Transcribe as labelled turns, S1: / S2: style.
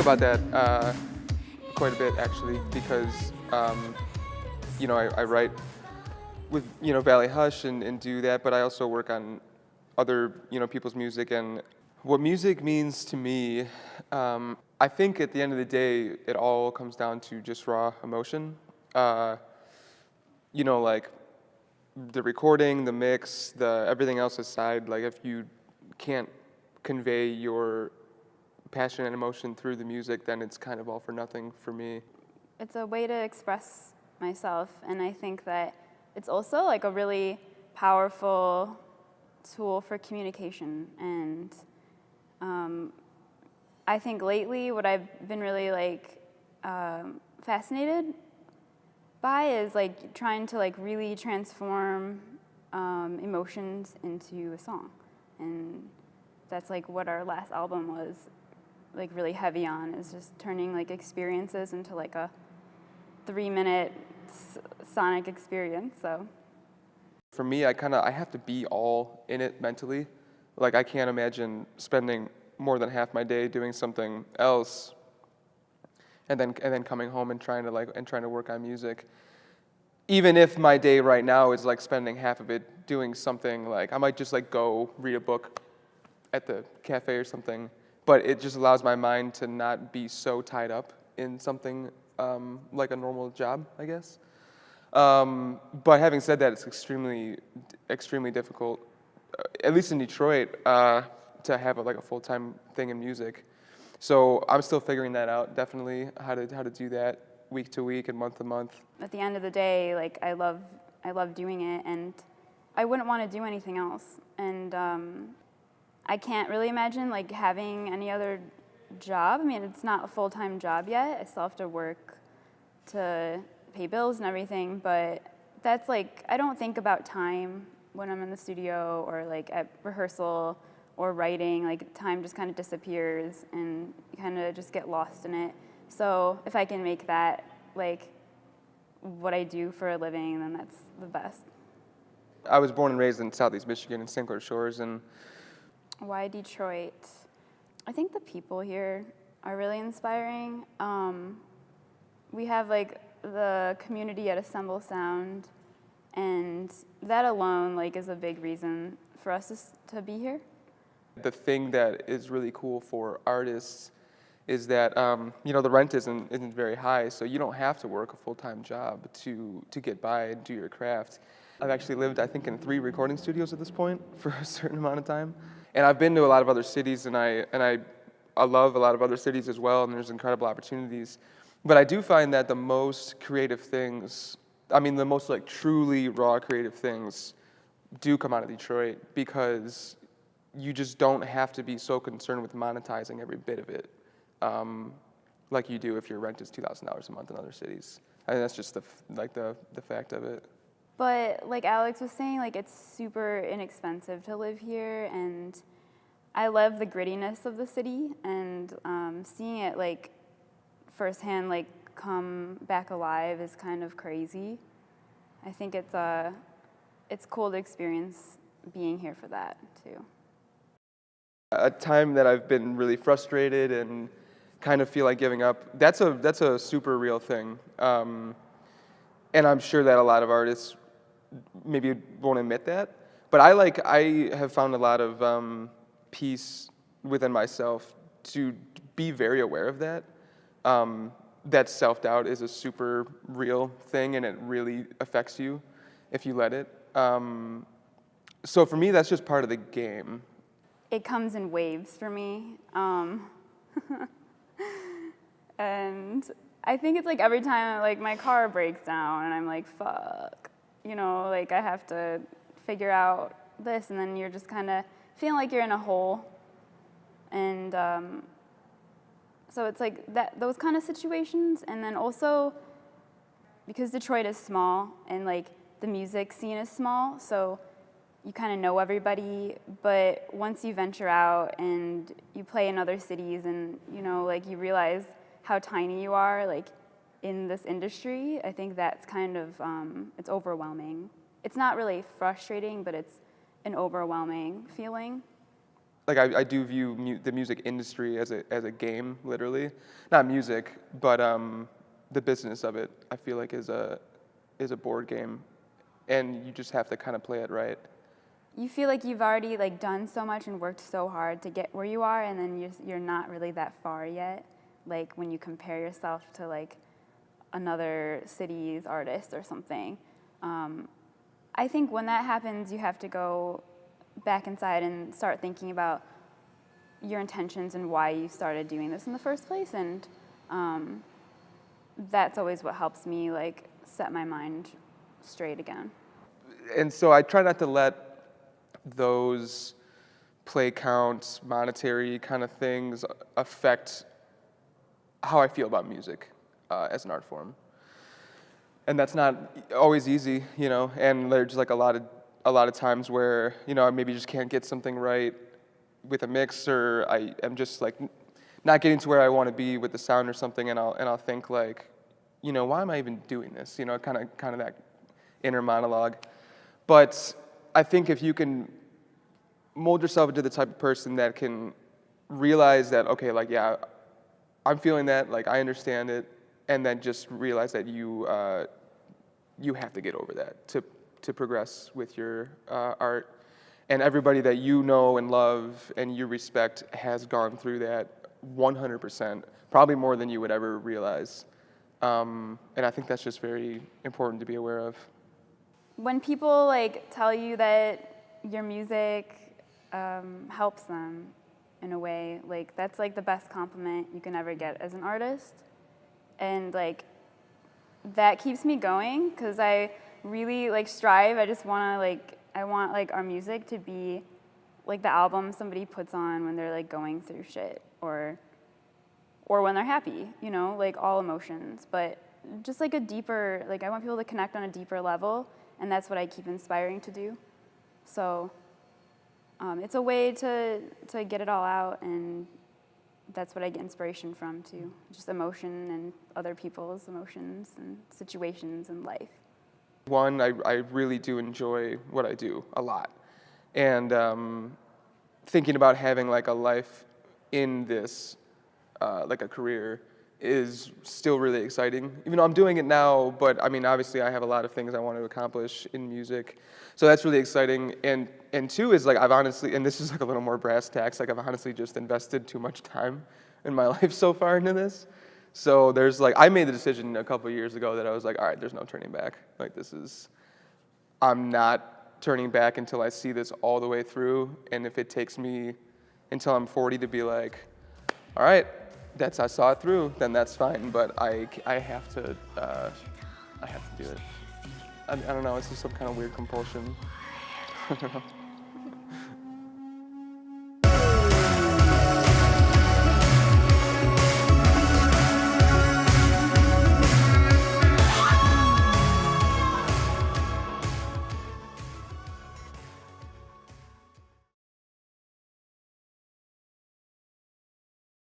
S1: about that quite a bit, actually, because I write with Valley Hush and do that, but I also work on other people's music. And what music means to me, I think at the end of the day, it all comes down to just raw emotion. Like the recording, the mix, everything else aside. Like if you can't convey your passion and emotion through the music, then it's kind of all for nothing for me.
S2: It's a way to express myself, and I think that it's also like a really powerful tool for communication. And I think lately what I've been really fascinated by is like trying to like really transform emotions into a song. And that's like what our last album was like really heavy on, is just turning like experiences into like a 3-minute sonic experience. So
S1: for me, I have to be all in it mentally. Like I can't imagine spending more than half my day doing something else and then coming home and trying to work on music. Even if my day right now is like spending half of it doing something, like I might just like go read a book at the cafe or something, but it just allows my mind to not be so tied up in something like a normal job, I guess. But having said that, it's extremely difficult, at least in Detroit, to have a full-time thing in music. So I'm still figuring that out, definitely, how to do that week to week and month to month.
S2: At the end of the day, like I love doing it, and I wouldn't want to do anything else. And I can't really imagine like having any other job. I mean, it's not a full-time job yet. I still have to work to pay bills and everything, but that's like, I don't think about time when I'm in the studio or like at rehearsal or writing. Like time just kind of disappears and you kind of just get lost in it. So if I can make that like what I do for a living, then that's the best.
S1: I was born and raised in Southeast Michigan in St. Clair Shores. And
S2: why Detroit? I think the people here are really inspiring. We have like the community at Assemble Sound, and that alone like is a big reason for us to be here.
S1: The thing that is really cool for artists is that the rent isn't very high, so you don't have to work a full-time job to get by and do your craft. I've actually lived, I think, in 3 recording studios at this point for a certain amount of time, and I've been to a lot of other cities, and I love a lot of other cities as well, and there's incredible opportunities. But I do find that the most creative things, the most like truly raw creative things, do come out of Detroit, because you just don't have to be so concerned with monetizing every bit of it, like you do if your rent is $2,000 a month in other cities. I think that's just the fact of it.
S2: But like Alex was saying, like it's super inexpensive to live here, and I love the grittiness of the city, and seeing it like firsthand like come back alive is kind of crazy. I think it's cool to experience being here for that too.
S1: A time that I've been really frustrated and kind of feel like giving up, that's a super real thing. And I'm sure that a lot of artists maybe won't admit that, but I have found a lot of peace within myself to be very aware of that. That self-doubt is a super real thing, and it really affects you if you let it. So for me, that's just part of the game.
S2: It comes in waves for me. And I think it's like every time like my car breaks down and I'm like, fuck, like I have to figure out this, and then you're just kind of feeling like you're in a hole. And so it's like those kind of situations. And then also because Detroit is small and like the music scene is small, so you kind of know everybody, but once you venture out and you play in other cities and, like you realize how tiny you are, like in this industry, I think that's kind of, it's overwhelming. It's not really frustrating, but it's an overwhelming feeling.
S1: like I do view the music industry as a game, literally, not music, but the business of it. I feel like is a board game, and you just have to kind of play it right.
S2: You feel like you've already like done so much and worked so hard to get where you are, and then you're not really that far yet. Like when you compare yourself to like another city's artist or something. I think when that happens, you have to go back inside and start thinking about your intentions and why you started doing this in the first place. And that's always what helps me like set my mind straight again.
S1: And so I try not to let those play counts, monetary kind of things affect how I feel about music as an art form. And that's not always easy, you know, and there's like a lot of times where, you know, I maybe just can't get something right with a mix, or I am just like not getting to where I want to be with the sound or something, and I'll think like, you know, why am I even doing this? You know, kind of that inner monologue. But I think if you can mold yourself into the type of person that can realize that, okay, like, yeah, I'm feeling that, like, I understand it, and then just realize that you have to get over that to progress with your art. And everybody that you know and love and you respect has gone through that 100%, probably more than you would ever realize. And I think that's just very important to be aware of.
S2: When people like tell you that your music helps them in a way, like that's like the best compliment you can ever get as an artist. And like that keeps me going because I really like strive. I just want to like, I want like our music to be like the album somebody puts on when they're like going through shit or when they're happy, you know, like all emotions, but just like a deeper, like I want people to connect on a deeper level, and that's what I keep inspiring to do. So it's a way to get it all out, and that's what I get inspiration from too, just emotion and other people's emotions and situations in life.
S1: One, I really do enjoy what I do a lot, and thinking about having like a life in this, like a career, is still really exciting. Even though I'm doing it now, but I mean, obviously I have a lot of things I want to accomplish in music. So that's really exciting. And two is like I've honestly, and this is like a little more brass tacks, like I've honestly just invested too much time in my life so far into this. So there's like, I made the decision a couple of years ago that I was like, all right, there's no turning back. Like I'm not turning back until I see this all the way through. And if it takes me until I'm 40 to be like, all right, I saw it through, then that's fine. But I have to do it. I don't know. It's just some kind of weird compulsion. I don't know.